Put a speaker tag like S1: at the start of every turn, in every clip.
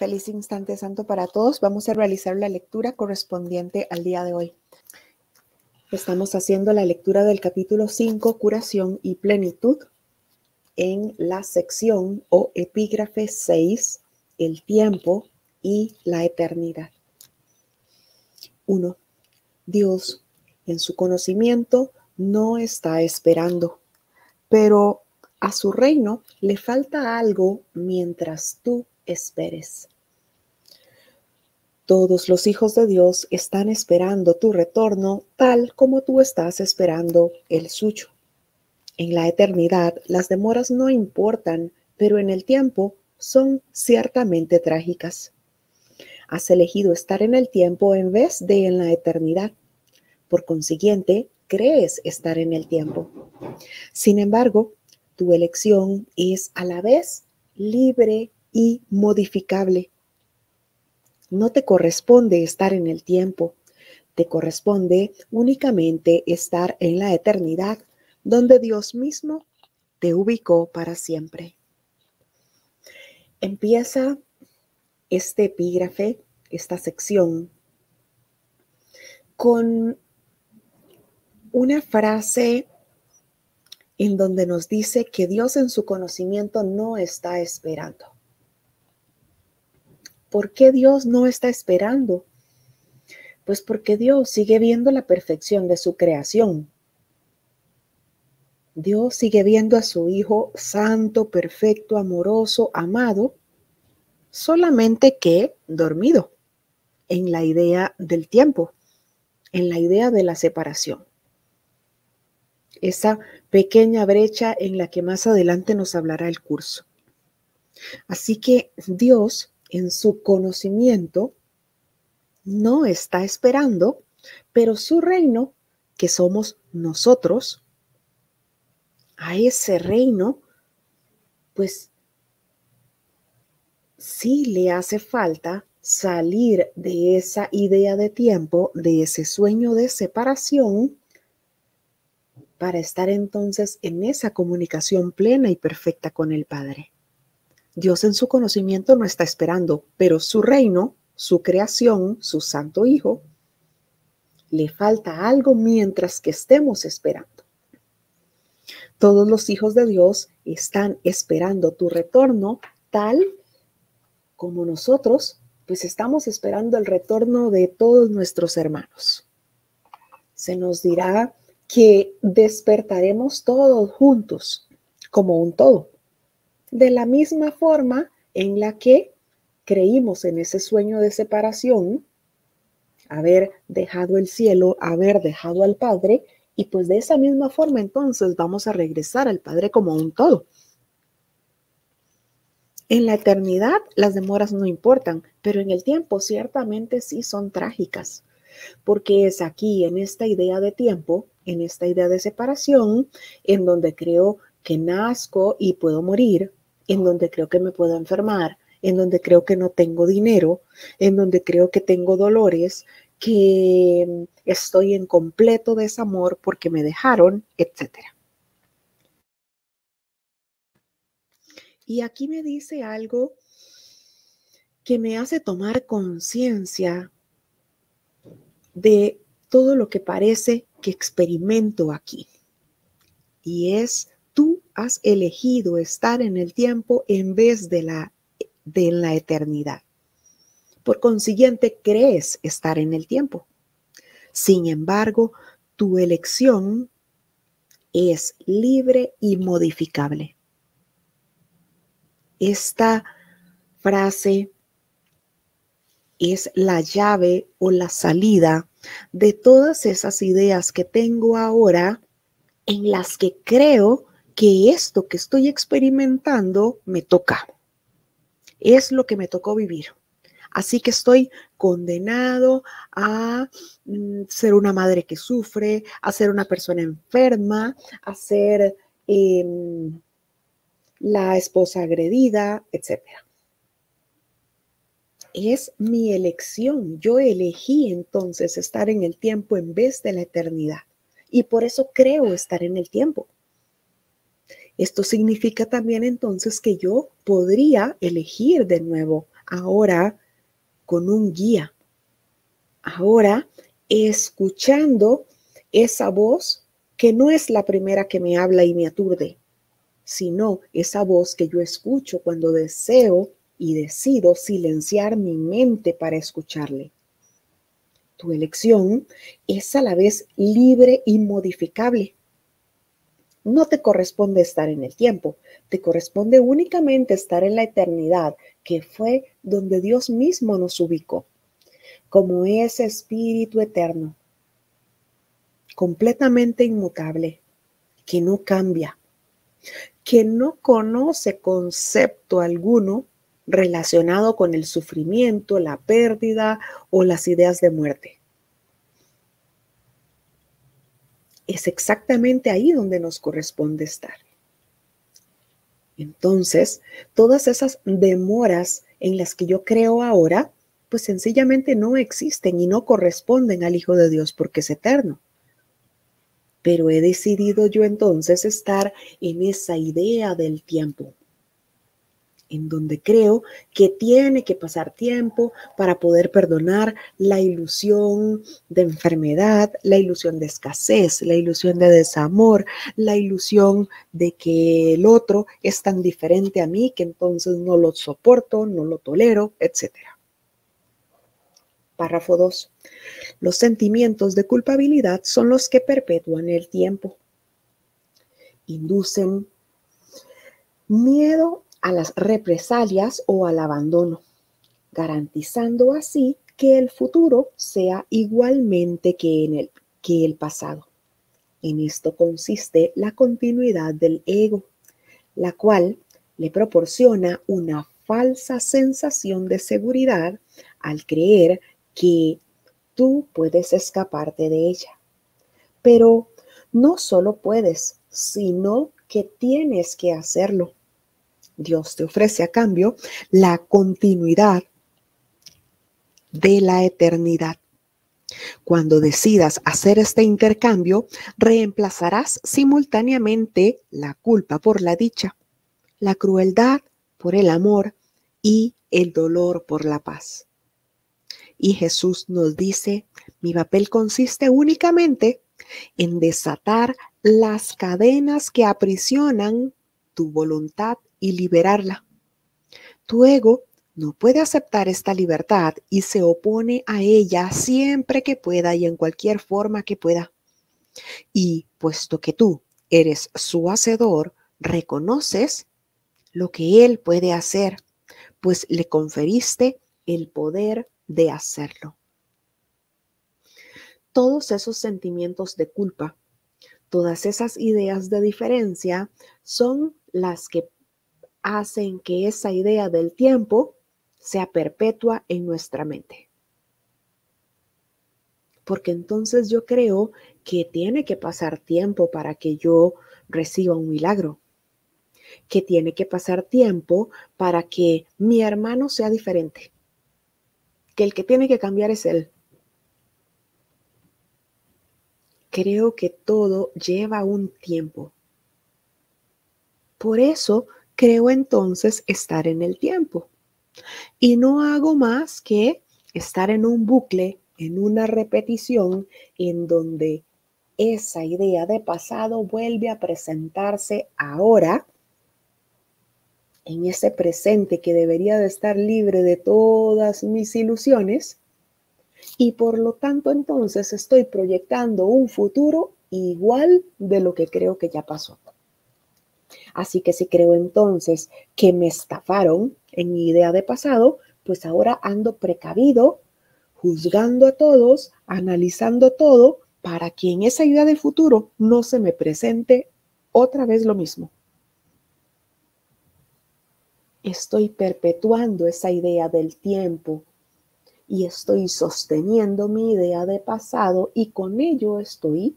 S1: Feliz instante santo para todos. Vamos a realizar la lectura correspondiente al día de hoy. Estamos haciendo la lectura del capítulo 5, curación y plenitud, en la sección o epígrafe 6, el tiempo y la eternidad. 1. Dios, en su conocimiento, no está esperando, pero a su reino le falta algo mientras tú esperes. Todos los hijos de Dios están esperando tu retorno tal como tú estás esperando el suyo. En la eternidad, las demoras no importan, pero en el tiempo son ciertamente trágicas. Has elegido estar en el tiempo en vez de en la eternidad. Por consiguiente, crees estar en el tiempo. Sin embargo, tu elección es a la vez libre y modificable. No te corresponde estar en el tiempo, te corresponde únicamente estar en la eternidad, donde Dios mismo te ubicó para siempre. Empieza este epígrafe, esta sección, con una frase en donde nos dice que Dios en su conocimiento no está esperando. ¿Por qué Dios no está esperando? Pues porque Dios sigue viendo la perfección de su creación. Dios sigue viendo a su Hijo santo, perfecto, amoroso, amado, solamente que dormido en la idea del tiempo, en la idea de la separación. Esa pequeña brecha en la que más adelante nos hablará el curso. Así que Dios, en su conocimiento, no está esperando, pero su reino, que somos nosotros, a ese reino, pues sí le hace falta salir de esa idea de tiempo, de ese sueño de separación, para estar entonces en esa comunicación plena y perfecta con el Padre. Dios en su conocimiento no está esperando, pero su reino, su creación, su santo Hijo, le falta algo mientras que estemos esperando. Todos los hijos de Dios están esperando tu retorno, tal como nosotros, pues estamos esperando el retorno de todos nuestros hermanos. Se nos dirá que despertaremos todos juntos, como un todo, de la misma forma en la que creímos en ese sueño de separación, haber dejado el cielo, haber dejado al Padre, y pues de esa misma forma entonces vamos a regresar al Padre como un todo. En la eternidad las demoras no importan, pero en el tiempo ciertamente sí son trágicas, porque es aquí en esta idea de tiempo, en esta idea de separación, en donde creo que nazco y puedo morir, en donde creo que me puedo enfermar, en donde creo que no tengo dinero, en donde creo que tengo dolores, que estoy en completo desamor porque me dejaron, etcétera. Y aquí me dice algo que me hace tomar conciencia de todo lo que parece que experimento aquí. Y es, tú has elegido estar en el tiempo en vez de la eternidad. Por consiguiente, crees estar en el tiempo. Sin embargo, tu elección es libre y modificable. Esta frase es la llave o la salida de todas esas ideas que tengo ahora en las que creo que esto que estoy experimentando me toca. Es lo que me tocó vivir. Así que estoy condenado a ser una madre que sufre, a ser una persona enferma, a ser la esposa agredida, etc. Es mi elección. Yo elegí entonces estar en el tiempo en vez de la eternidad. Y por eso creo estar en el tiempo. Esto significa también entonces que yo podría elegir de nuevo ahora con un guía, ahora escuchando esa voz que no es la primera que me habla y me aturde, sino esa voz que yo escucho cuando deseo y decido silenciar mi mente para escucharle. Tu elección es a la vez libre y modificable. No te corresponde estar en el tiempo, te corresponde únicamente estar en la eternidad, que fue donde Dios mismo nos ubicó, como ese espíritu eterno, completamente inmutable, que no cambia, que no conoce concepto alguno relacionado con el sufrimiento, la pérdida o las ideas de muerte. Es exactamente ahí donde nos corresponde estar. Entonces, todas esas demoras en las que yo creo ahora, pues sencillamente no existen y no corresponden al Hijo de Dios porque es eterno. Pero he decidido yo entonces estar en esa idea del tiempo, en donde creo que tiene que pasar tiempo para poder perdonar la ilusión de enfermedad, la ilusión de escasez, la ilusión de desamor, la ilusión de que el otro es tan diferente a mí que entonces no lo soporto, no lo tolero, etc. Párrafo 2. Los sentimientos de culpabilidad son los que perpetúan el tiempo. Inducen miedo a las represalias o al abandono, garantizando así que el futuro sea igualmente que el pasado. En esto consiste la continuidad del ego, la cual le proporciona una falsa sensación de seguridad al creer que tú puedes escaparte de ella. Pero no solo puedes, sino que tienes que hacerlo. Dios te ofrece a cambio la continuidad de la eternidad. Cuando decidas hacer este intercambio, reemplazarás simultáneamente la culpa por la dicha, la crueldad por el amor y el dolor por la paz. Y Jesús nos dice, mi papel consiste únicamente en desatar las cadenas que aprisionan tu voluntad y liberarla. Tu ego no puede aceptar esta libertad y se opone a ella siempre que pueda y en cualquier forma que pueda. Y puesto que tú eres su hacedor, reconoces lo que él puede hacer, pues le conferiste el poder de hacerlo. Todos esos sentimientos de culpa, todas esas ideas de diferencia son las que hacen que esa idea del tiempo sea perpetua en nuestra mente. Porque entonces yo creo que tiene que pasar tiempo para que yo reciba un milagro, que tiene que pasar tiempo para que mi hermano sea diferente, que el que tiene que cambiar es él. Creo que todo lleva un tiempo. Por eso creo entonces estar en el tiempo. Y no hago más que estar en un bucle, en una repetición, en donde esa idea de pasado vuelve a presentarse ahora, en ese presente que debería de estar libre de todas mis ilusiones, y por lo tanto entonces estoy proyectando un futuro igual de lo que creo que ya pasó. Así que si creo entonces que me estafaron en mi idea de pasado, pues ahora ando precavido, juzgando a todos, analizando todo, para que en esa idea del futuro no se me presente otra vez lo mismo. Estoy perpetuando esa idea del tiempo y estoy sosteniendo mi idea de pasado y con ello estoy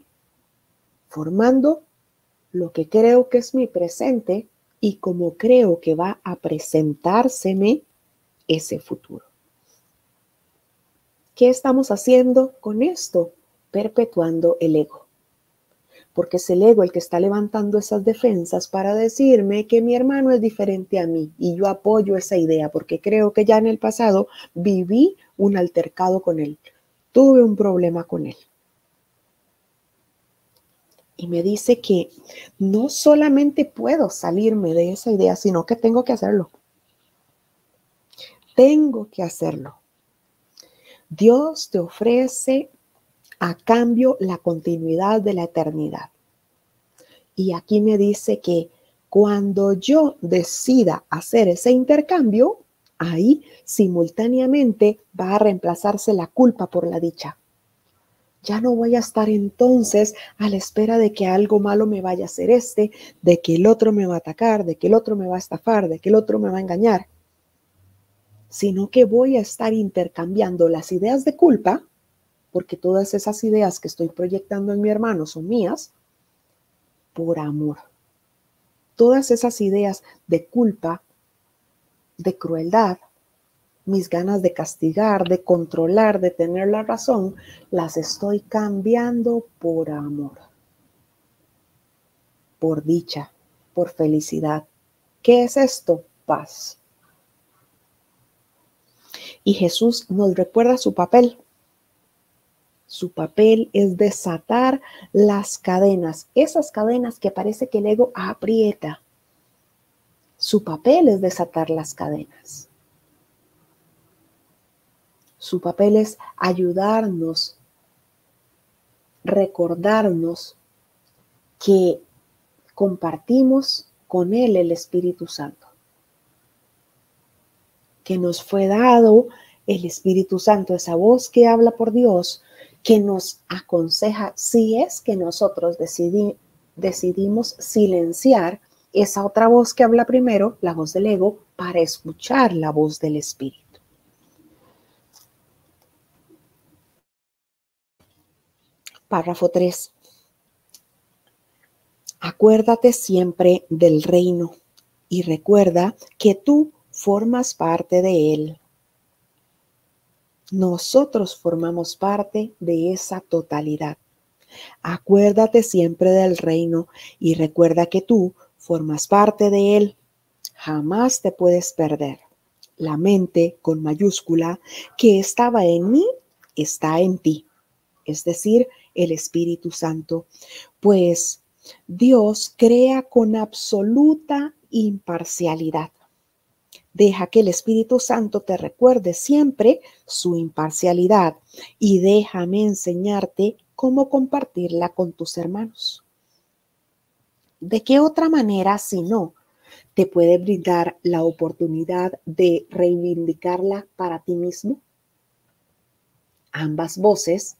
S1: formando lo que creo que es mi presente y como creo que va a presentárseme ese futuro. ¿Qué estamos haciendo con esto? Perpetuando el ego. porque es el ego el que está levantando esas defensas para decirme que mi hermano es diferente a mí y yo apoyo esa idea porque creo que ya en el pasado viví un altercado con él, tuve un problema con él. Y me dice que no solamente puedo salirme de esa idea, sino que tengo que hacerlo. Tengo que hacerlo. Dios te ofrece a cambio la continuidad de la eternidad. Y aquí me dice que cuando yo decida hacer ese intercambio, ahí simultáneamente va a reemplazarse la culpa por la dicha. Ya no voy a estar entonces a la espera de que algo malo me vaya a hacer de que el otro me va a atacar, de que el otro me va a estafar, de que el otro me va a engañar, sino que voy a estar intercambiando las ideas de culpa, porque todas esas ideas que estoy proyectando en mi hermano son mías, por amor. Todas esas ideas de culpa, de crueldad, mis ganas de castigar, de controlar, de tener la razón, las estoy cambiando por amor, por dicha, por felicidad. ¿Qué es esto? Paz. Y Jesús nos recuerda su papel. Su papel es desatar las cadenas, esas cadenas que parece que el ego aprieta. Su papel es desatar las cadenas. Su papel es ayudarnos, recordarnos que compartimos con Él el Espíritu Santo, que nos fue dado el Espíritu Santo, esa voz que habla por Dios, que nos aconseja si es que nosotros decidimos silenciar esa otra voz que habla primero, la voz del ego, para escuchar la voz del Espíritu. Párrafo 3. Acuérdate siempre del reino y recuerda que tú formas parte de él. Nosotros formamos parte de esa totalidad. Acuérdate siempre del reino y recuerda que tú formas parte de él. Jamás te puedes perder. La mente con mayúscula que estaba en mí está en ti, es decir, el Espíritu Santo, pues Dios crea con absoluta imparcialidad. Deja que el Espíritu Santo te recuerde siempre su imparcialidad y déjame enseñarte cómo compartirla con tus hermanos. ¿De qué otra manera, si no, te puede brindar la oportunidad de reivindicarla para ti mismo? Ambas voces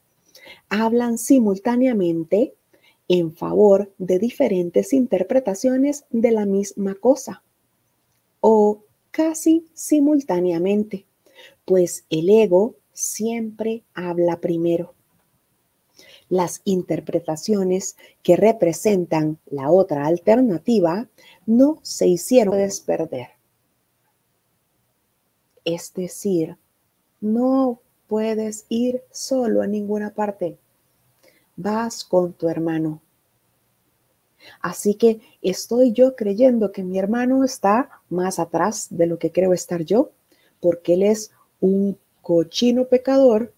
S1: hablan simultáneamente en favor de diferentes interpretaciones de la misma cosa, o casi simultáneamente, pues el ego siempre habla primero. Las interpretaciones que representan la otra alternativa no se hicieron perder. Es decir, no puedes ir solo a ninguna parte. Vas con tu hermano. Así que estoy yo creyendo que mi hermano está más atrás de lo que creo estar yo, porque él es un cochino pecador,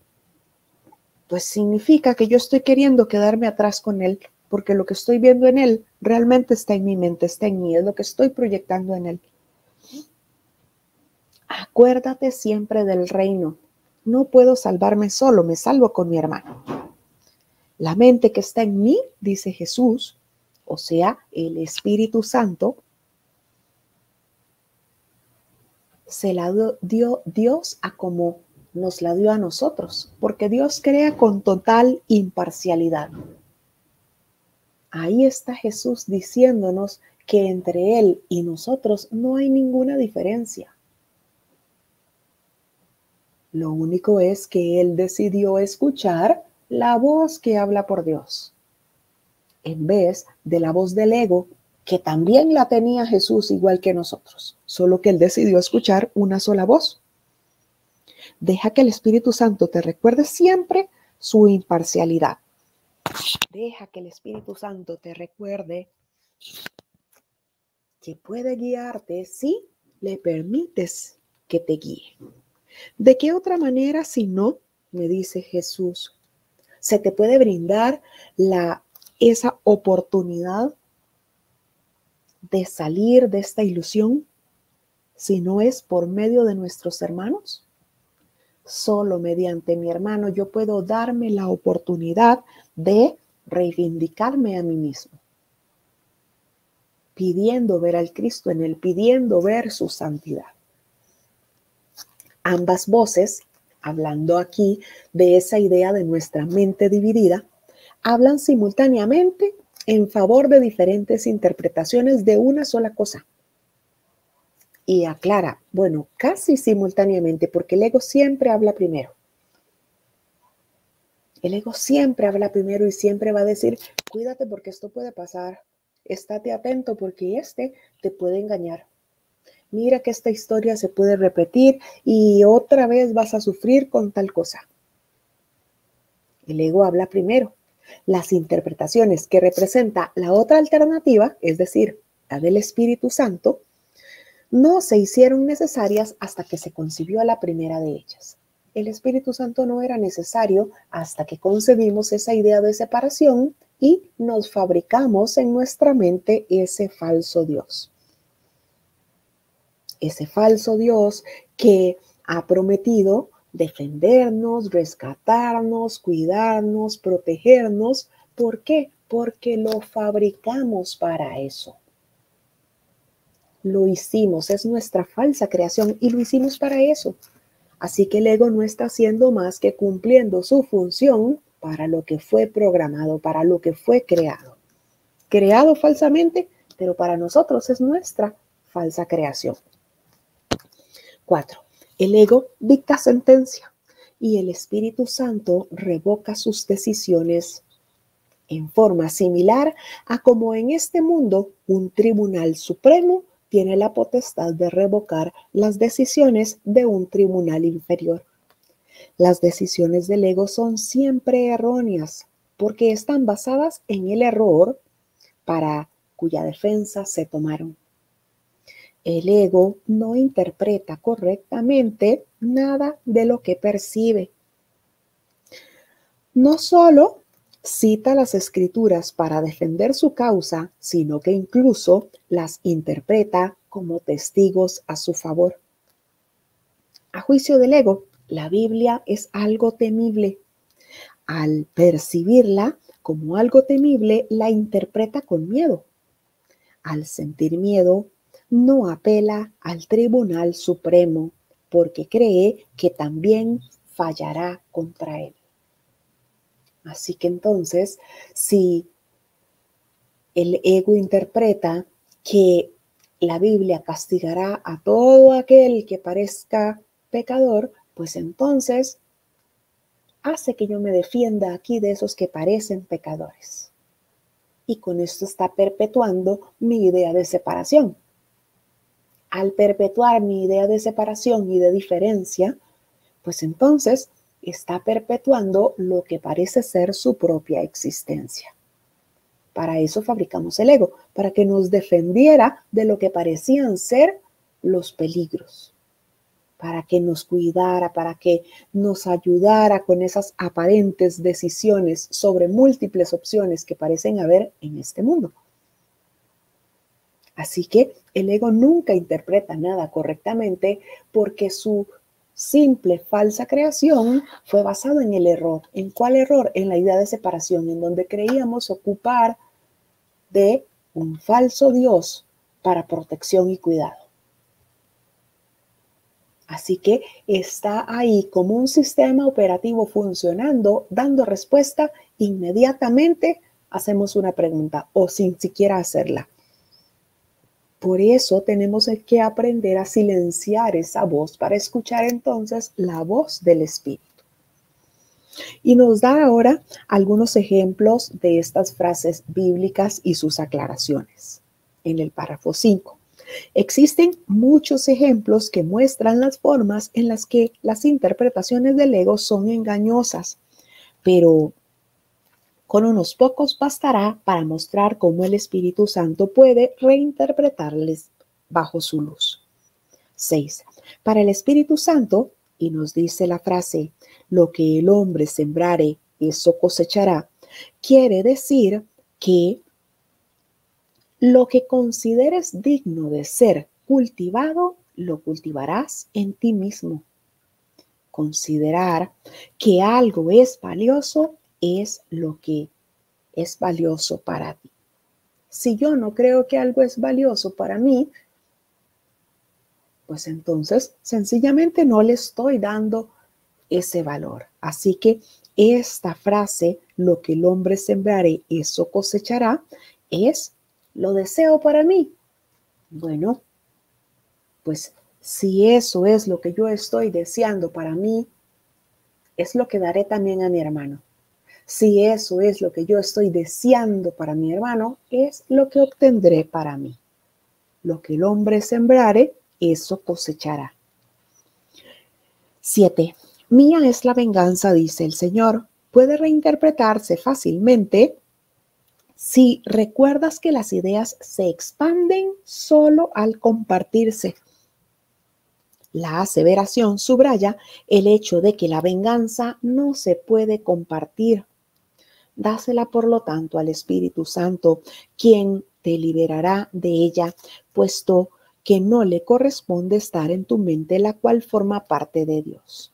S1: pues significa que yo estoy queriendo quedarme atrás con él, porque lo que estoy viendo en él realmente está en mi mente, está en mí, es lo que estoy proyectando en él. Acuérdate siempre del reino. No puedo salvarme solo, me salvo con mi hermano. La mente que está en mí, dice Jesús, o sea, el Espíritu Santo, se la dio Dios a como nos la dio a nosotros, porque Dios crea con total imparcialidad. Ahí está Jesús diciéndonos que entre Él y nosotros no hay ninguna diferencia. Lo único es que Él decidió escuchar la voz que habla por Dios, en vez de la voz del ego, que también la tenía Jesús igual que nosotros, solo que Él decidió escuchar una sola voz. Deja que el Espíritu Santo te recuerde siempre su imparcialidad. Deja que el Espíritu Santo te recuerde que puede guiarte si le permites que te guíe. ¿De qué otra manera si no, me dice Jesús, se te puede brindar esa oportunidad de salir de esta ilusión si no es por medio de nuestros hermanos? Solo mediante mi hermano yo puedo darme la oportunidad de reivindicarme a mí mismo, pidiendo ver al Cristo en él, pidiendo ver su santidad. Ambas voces, hablando aquí de esa idea de nuestra mente dividida, hablan simultáneamente en favor de diferentes interpretaciones de una sola cosa. Y aclara, bueno, casi simultáneamente, porque el ego siempre habla primero. El ego siempre habla primero y siempre va a decir, cuídate porque esto puede pasar, estate atento porque te puede engañar. Mira que esta historia se puede repetir y otra vez vas a sufrir con tal cosa. El ego habla primero. Las interpretaciones que representa la otra alternativa, es decir, la del Espíritu Santo, no se hicieron necesarias hasta que se concibió a la primera de ellas. El Espíritu Santo no era necesario hasta que concebimos esa idea de separación y nos fabricamos en nuestra mente ese falso Dios. Ese falso Dios que ha prometido defendernos, rescatarnos, cuidarnos, protegernos. ¿Por qué? Porque lo fabricamos para eso. Lo hicimos, es nuestra falsa creación y lo hicimos para eso. Así que el ego no está haciendo más que cumpliendo su función para lo que fue programado, para lo que fue creado. Creado falsamente, pero para nosotros es nuestra falsa creación. 4. El ego dicta sentencia y el Espíritu Santo revoca sus decisiones en forma similar a como en este mundo un tribunal supremo tiene la potestad de revocar las decisiones de un tribunal inferior. Las decisiones del ego son siempre erróneas porque están basadas en el error para cuya defensa se tomaron. El ego no interpreta correctamente nada de lo que percibe. No solo cita las escrituras para defender su causa, sino que incluso las interpreta como testigos a su favor. A juicio del ego, la Biblia es algo temible. Al percibirla como algo temible, la interpreta con miedo. Al sentir miedo, no apela al Tribunal Supremo porque cree que también fallará contra él. Así que entonces, si el ego interpreta que la Biblia castigará a todo aquel que parezca pecador, pues entonces hace que yo me defienda aquí de esos que parecen pecadores. Y con esto está perpetuando mi idea de separación. Al perpetuar mi idea de separación y de diferencia, pues entonces está perpetuando lo que parece ser su propia existencia. Para eso fabricamos el ego, para que nos defendiera de lo que parecían ser los peligros, para que nos cuidara, para que nos ayudara con esas aparentes decisiones sobre múltiples opciones que parecen haber en este mundo. Así que el ego nunca interpreta nada correctamente porque su simple falsa creación fue basado en el error. ¿En cuál error? En la idea de separación, en donde creíamos ocupar de un falso Dios para protección y cuidado. Así que está ahí como un sistema operativo funcionando, dando respuesta inmediatamente. Hacemos una pregunta o sin siquiera hacerla. Por eso tenemos que aprender a silenciar esa voz para escuchar entonces la voz del Espíritu. Y nos da ahora algunos ejemplos de estas frases bíblicas y sus aclaraciones. En el párrafo 5. Existen muchos ejemplos que muestran las formas en las que las interpretaciones del ego son engañosas, pero Con unos pocos bastará para mostrar cómo el Espíritu Santo puede reinterpretarles bajo su luz. 6. Para el Espíritu Santo, y nos dice la frase, lo que el hombre sembrare, eso cosechará, quiere decir que lo que consideres digno de ser cultivado, lo cultivarás en ti mismo. Considerar que algo es valioso es lo que es valioso para ti. Si yo no creo que algo es valioso para mí, pues entonces sencillamente no le estoy dando ese valor. Así que esta frase, lo que el hombre sembrare, eso cosechará, es lo deseo para mí. Bueno, pues si eso es lo que yo estoy deseando para mí, es lo que daré también a mi hermano. Si eso es lo que yo estoy deseando para mi hermano, es lo que obtendré para mí. Lo que el hombre sembrare, eso cosechará. 7. Mía es la venganza, dice el Señor. Puede reinterpretarse fácilmente si recuerdas que las ideas se expanden solo al compartirse. La aseveración subraya el hecho de que la venganza no se puede compartir. Dásela, por lo tanto, al Espíritu Santo, quien te liberará de ella, puesto que no le corresponde estar en tu mente, la cual forma parte de Dios.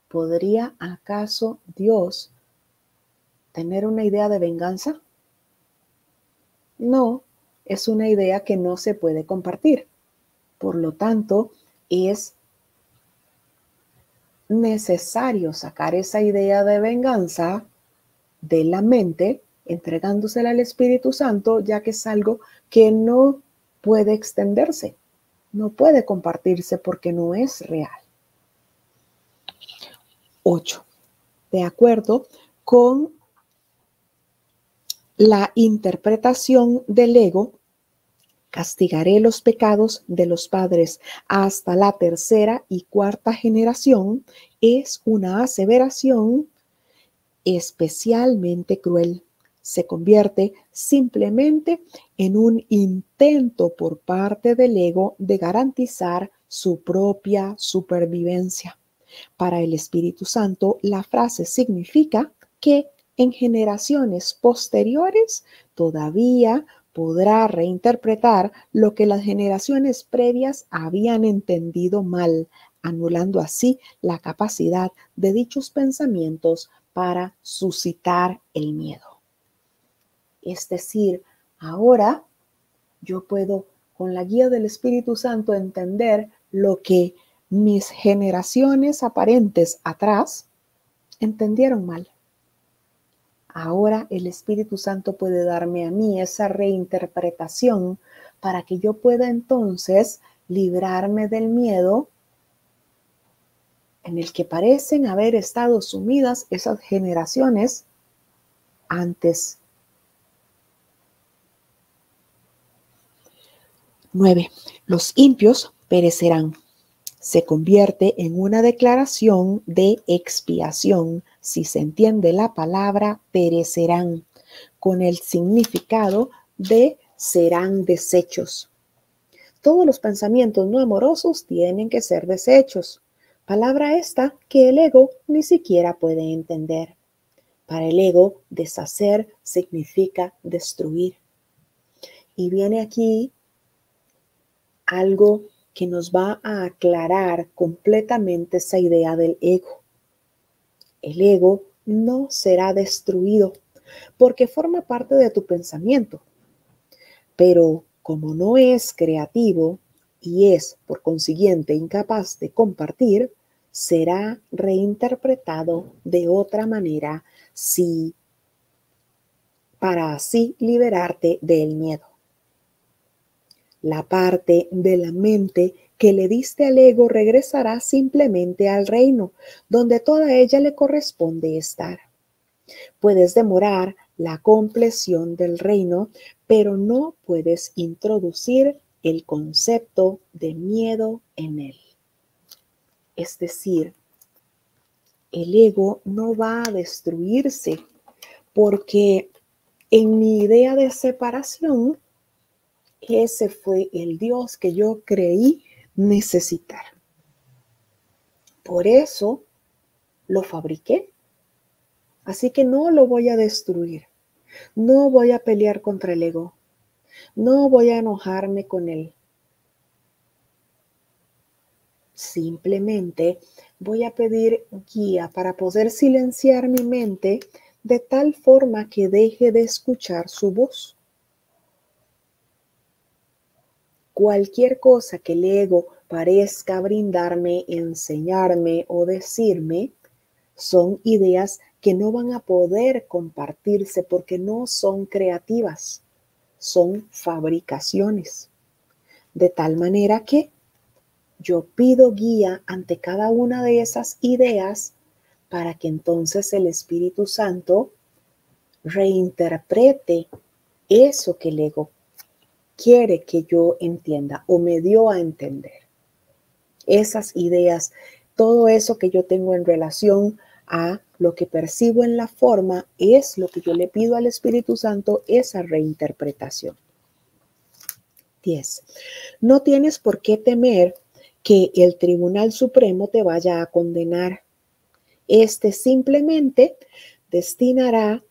S1: ¿Podría acaso Dios tener una idea de venganza? No, es una idea que no se puede compartir. Por lo tanto, es necesario sacar esa idea de venganza de la mente, entregándosela al Espíritu Santo, ya que es algo que no puede extenderse, no puede compartirse porque no es real. 8. De acuerdo con la interpretación del ego, castigaré los pecados de los padres hasta la tercera y cuarta generación, es una aseveración especialmente cruel. Se convierte simplemente en un intento por parte del ego de garantizar su propia supervivencia. Para el Espíritu Santo, la frase significa que en generaciones posteriores todavía podrá reinterpretar lo que las generaciones previas habían entendido mal, anulando así la capacidad de dichos pensamientos para suscitar el miedo. Es decir, ahora yo puedo, con la guía del Espíritu Santo, entender lo que mis generaciones aparentes atrás entendieron mal. Ahora el Espíritu Santo puede darme a mí esa reinterpretación para que yo pueda entonces librarme del miedo en el que parecen haber estado sumidas esas generaciones antes. 9. Los impios perecerán. Se convierte en una declaración de expiación si se entiende la palabra perecerán con el significado de serán deshechos. Todos los pensamientos no amorosos tienen que ser deshechos. Palabra esta que el ego ni siquiera puede entender. Para el ego, deshacer significa destruir. Y viene aquí algo que nos va a aclarar completamente esa idea del ego. El ego no será destruido porque forma parte de tu pensamiento, pero como no es creativo y es por consiguiente incapaz de compartir, será reinterpretado de otra manera para así liberarte del miedo. La parte de la mente que le diste al ego regresará simplemente al reino, donde toda ella le corresponde estar. Puedes demorar la compleción del reino, pero no puedes introducir el concepto de miedo en él. Es decir, el ego no va a destruirse porque en mi idea de separación, ese fue el Dios que yo creí necesitar. Por eso lo fabriqué. Así que no lo voy a destruir. No voy a pelear contra el ego. No voy a enojarme con él. Simplemente voy a pedir guía para poder silenciar mi mente de tal forma que deje de escuchar su voz. Cualquier cosa que el ego parezca brindarme, enseñarme o decirme, son ideas que no van a poder compartirse porque no son creativas, son fabricaciones. De tal manera que yo pido guía ante cada una de esas ideas para que entonces el Espíritu Santo reinterprete eso que el ego quiere que yo entienda o me dio a entender. Esas ideas, todo eso que yo tengo en relación a lo que percibo en la forma, es lo que yo le pido al Espíritu Santo, esa reinterpretación. 10. No tienes por qué temer que el Tribunal Supremo te vaya a condenar. Este simplemente desestimará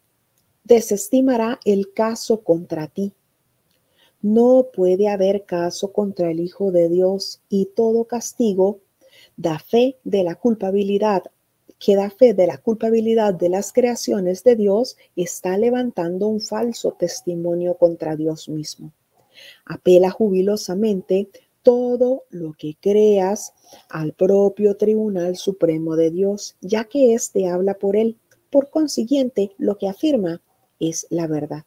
S1: el caso contra ti. No puede haber caso contra el Hijo de Dios y todo castigo da fe de la culpabilidad, que da fe de la culpabilidad de las creaciones de Dios, está levantando un falso testimonio contra Dios mismo. Apela jubilosamente todo lo que creas al propio Tribunal Supremo de Dios, ya que éste habla por él. Por consiguiente, lo que afirma es la verdad.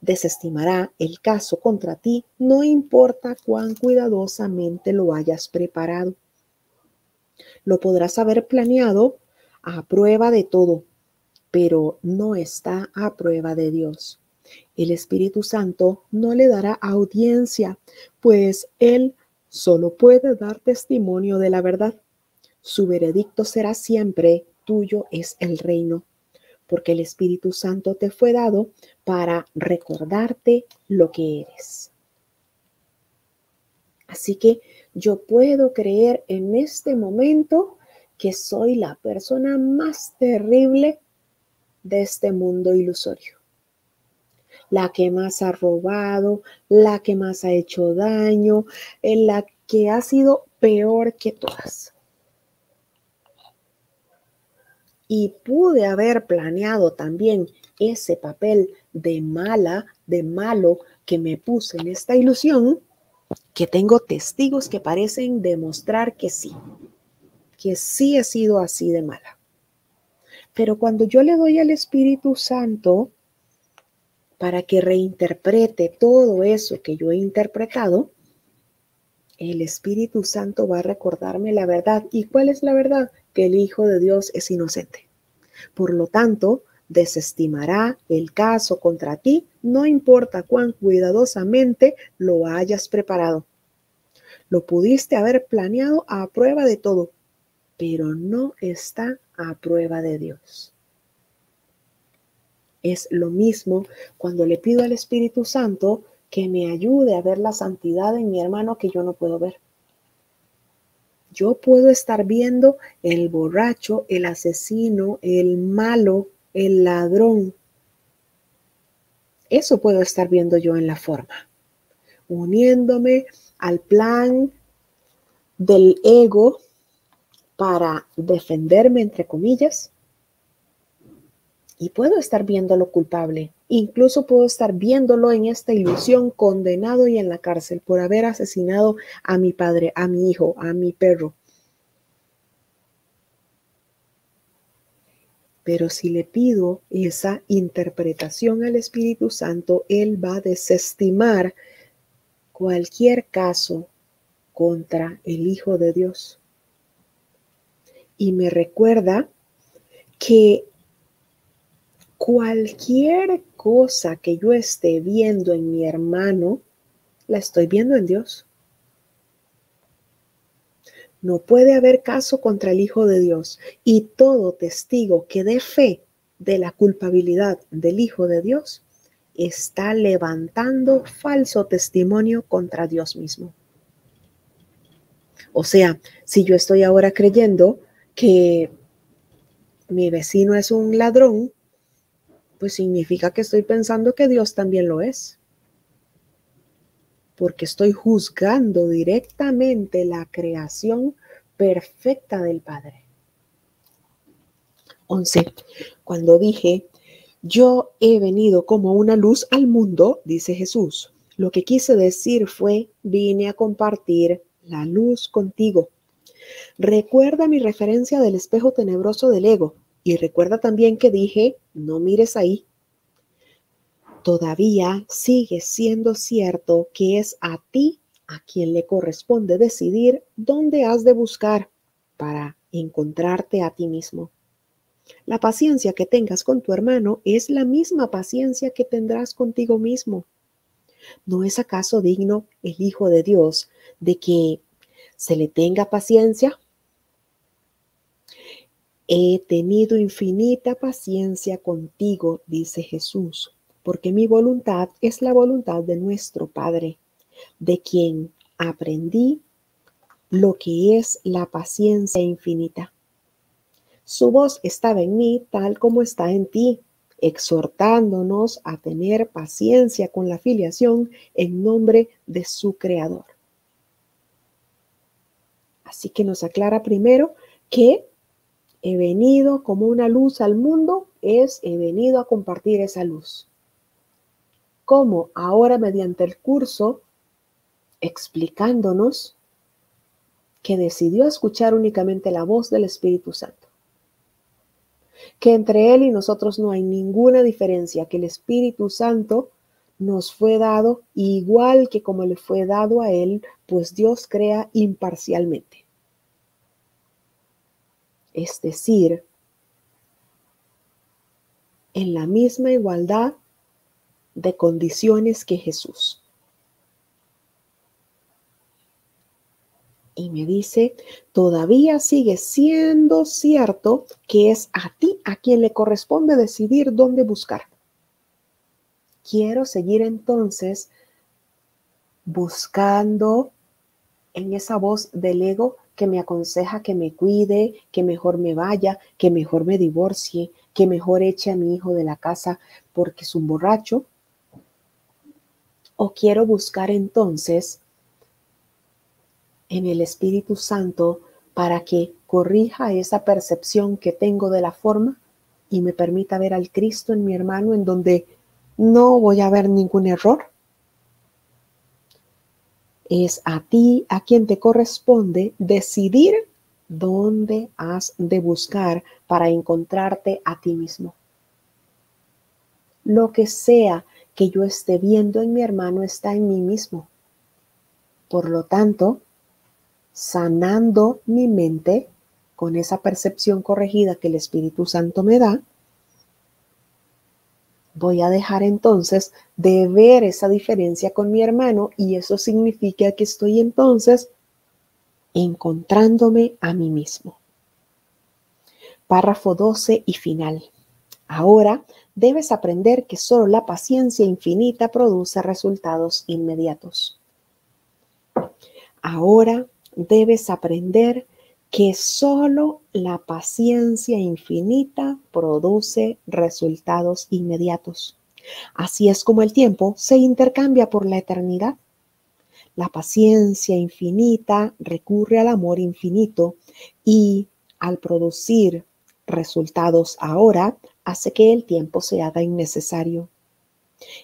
S1: Desestimará el caso contra ti, no importa cuán cuidadosamente lo hayas preparado. Lo podrás haber planeado a prueba de todo, pero no está a prueba de Dios. El Espíritu Santo no le dará audiencia, pues Él solo puede dar testimonio de la verdad. Su veredicto será siempre: tuyo es el reino, porque el Espíritu Santo te fue dado para recordarte lo que eres. Así que yo puedo creer en este momento que soy la persona más terrible de este mundo ilusorio. La que más ha robado, la que más ha hecho daño, la que ha sido peor que todas. Y pude haber planeado también ese papel de mala, de malo que me puse en esta ilusión, que tengo testigos que parecen demostrar que sí he sido así de mala. Pero cuando yo le doy al Espíritu Santo para que reinterprete todo eso que yo he interpretado, el Espíritu Santo va a recordarme la verdad. ¿Y cuál es la verdad? Que el Hijo de Dios es inocente. Por lo tanto, desestimará el caso contra ti, no importa cuán cuidadosamente lo hayas preparado. Lo pudiste haber planeado a prueba de todo, pero no está a prueba de Dios. Es lo mismo cuando le pido al Espíritu Santo que me ayude a ver la santidad en mi hermano que yo no puedo ver. Yo puedo estar viendo el borracho, el asesino, el malo, el ladrón. Eso puedo estar viendo yo en la forma, uniéndome al plan del ego para defenderme, entre comillas, y puedo estar viéndolo culpable. Incluso puedo estar viéndolo en esta ilusión condenado y en la cárcel por haber asesinado a mi padre, a mi hijo, a mi perro. Pero si le pido esa interpretación al Espíritu Santo, Él va a desestimar cualquier caso contra el Hijo de Dios. Y me recuerda que cualquier cosa que yo esté viendo en mi hermano, la estoy viendo en Dios. No puede haber caso contra el Hijo de Dios, y todo testigo que dé fe de la culpabilidad del Hijo de Dios, está levantando falso testimonio contra Dios mismo. O sea, si yo estoy ahora creyendo que mi vecino es un ladrón, pues significa que estoy pensando que Dios también lo es. Porque estoy juzgando directamente la creación perfecta del Padre. 11. Cuando dije, yo he venido como una luz al mundo, dice Jesús, lo que quise decir fue, vine a compartir la luz contigo. Recuerda mi referencia del espejo tenebroso del ego y recuerda también que dije, no mires ahí. Todavía sigue siendo cierto que es a ti a quien le corresponde decidir dónde has de buscar para encontrarte a ti mismo. La paciencia que tengas con tu hermano es la misma paciencia que tendrás contigo mismo. ¿No es acaso digno el Hijo de Dios de que se le tenga paciencia? He tenido infinita paciencia contigo, dice Jesús, porque mi voluntad es la voluntad de nuestro Padre, de quien aprendí lo que es la paciencia infinita. Su voz estaba en mí tal como está en ti, exhortándonos a tener paciencia con la filiación en nombre de su Creador. Así que nos aclara primero que he venido como una luz al mundo, he venido a compartir esa luz. Como ahora mediante el curso explicándonos que decidió escuchar únicamente la voz del Espíritu Santo. Que entre Él y nosotros no hay ninguna diferencia, que el Espíritu Santo nos fue dado igual que como le fue dado a Él, pues Dios crea imparcialmente. Es decir, en la misma igualdad de condiciones que Jesús. Y me dice, todavía sigue siendo cierto que es a ti a quien le corresponde decidir dónde buscar. Quiero seguir entonces buscando en esa voz del ego que me aconseja que me cuide, que mejor me vaya, que mejor me divorcie, que mejor eche a mi hijo de la casa porque es un borracho. O quiero buscar entonces en el Espíritu Santo para que corrija esa percepción que tengo de la forma y me permita ver al Cristo en mi hermano en donde no voy a ver ningún error. Es a ti a quien te corresponde decidir dónde has de buscar para encontrarte a ti mismo. Lo que sea que yo esté viendo en mi hermano está en mí mismo. Por lo tanto, sanando mi mente con esa percepción corregida que el Espíritu Santo me da, voy a dejar entonces de ver esa diferencia con mi hermano y eso significa que estoy entonces encontrándome a mí mismo. Párrafo 12 y final. Ahora debes aprender que solo la paciencia infinita produce resultados inmediatos. Ahora debes aprender que solo la paciencia infinita produce resultados inmediatos. Así es como el tiempo se intercambia por la eternidad. La paciencia infinita recurre al amor infinito y al producir resultados ahora hace que el tiempo se haga innecesario.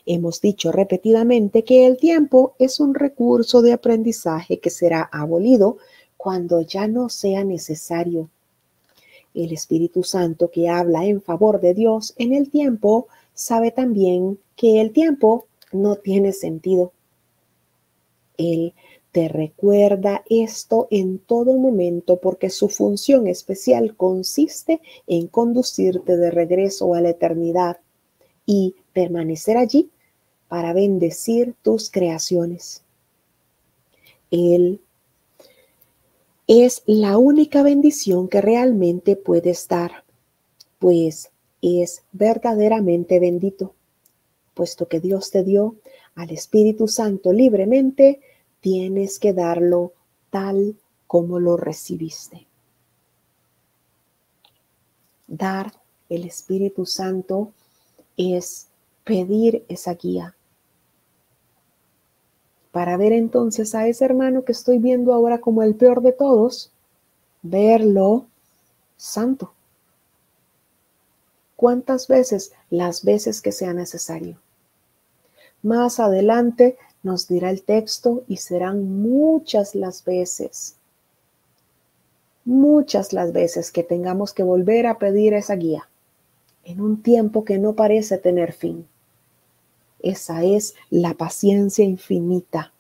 S1: Hemos dicho repetidamente que el tiempo es un recurso de aprendizaje que será abolido cuando ya no sea necesario. El Espíritu Santo que habla en favor de Dios en el tiempo sabe también que el tiempo no tiene sentido. Él te recuerda esto en todo momento porque su función especial consiste en conducirte de regreso a la eternidad y permanecer allí para bendecir tus creaciones. Él es la única bendición que realmente puedes dar, pues es verdaderamente bendito. Puesto que Dios te dio al Espíritu Santo libremente, tienes que darlo tal como lo recibiste. Dar el Espíritu Santo es pedir esa guía para ver entonces a ese hermano que estoy viendo ahora como el peor de todos, verlo santo. ¿Cuántas veces? Las veces que sea necesario. Más adelante nos dirá el texto y serán muchas las veces que tengamos que volver a pedir esa guía en un tiempo que no parece tener fin. Esa es la paciencia infinita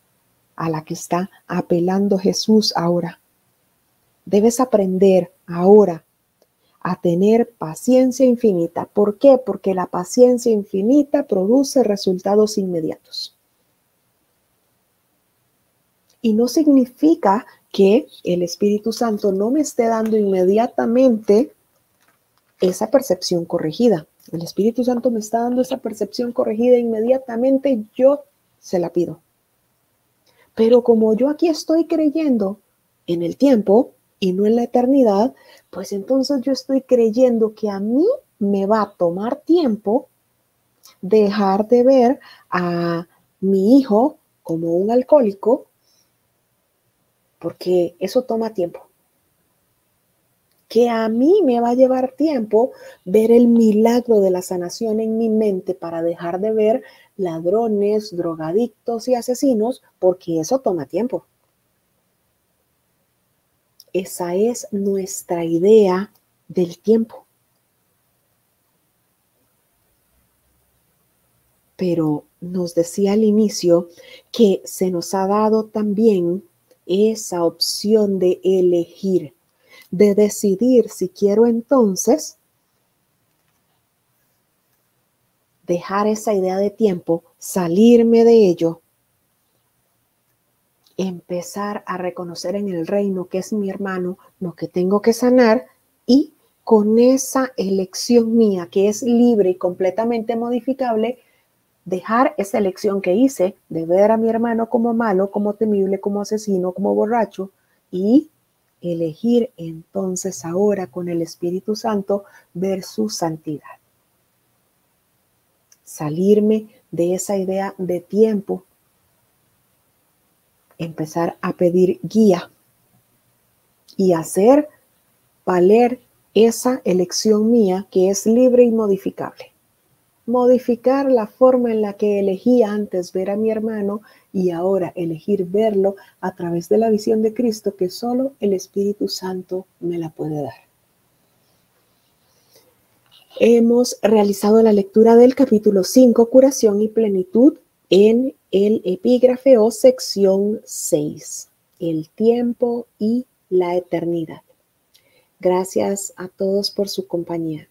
S1: a la que está apelando Jesús ahora. Debes aprender ahora a tener paciencia infinita. ¿Por qué? Porque la paciencia infinita produce resultados inmediatos. Y no significa que el Espíritu Santo no me esté dando inmediatamente esa percepción corregida. El Espíritu Santo me está dando esa percepción corregida inmediatamente, yo se la pido. Pero como yo aquí estoy creyendo en el tiempo y no en la eternidad, pues entonces yo estoy creyendo que a mí me va a tomar tiempo dejar de ver a mi hijo como un alcohólico, porque eso toma tiempo. Que a mí me va a llevar tiempo ver el milagro de la sanación en mi mente para dejar de ver ladrones, drogadictos y asesinos, porque eso toma tiempo. Esa es nuestra idea del tiempo. Pero nos decía al inicio que se nos ha dado también esa opción de elegir, de decidir si quiero entonces dejar esa idea de tiempo, salirme de ello, empezar a reconocer en el reino que es mi hermano lo que tengo que sanar y con esa elección mía que es libre y completamente modificable, dejar esa elección que hice de ver a mi hermano como malo, como temible, como asesino, como borracho y elegir entonces ahora con el Espíritu Santo ver su santidad. Salirme de esa idea de tiempo, empezar a pedir guía y hacer valer esa elección mía que es libre y modificable. Modificar la forma en la que elegí antes ver a mi hermano y ahora elegir verlo a través de la visión de Cristo que solo el Espíritu Santo me la puede dar. Hemos realizado la lectura del capítulo 5, Curación y Plenitud, en el epígrafe o sección 6, el tiempo y la eternidad. Gracias a todos por su compañía.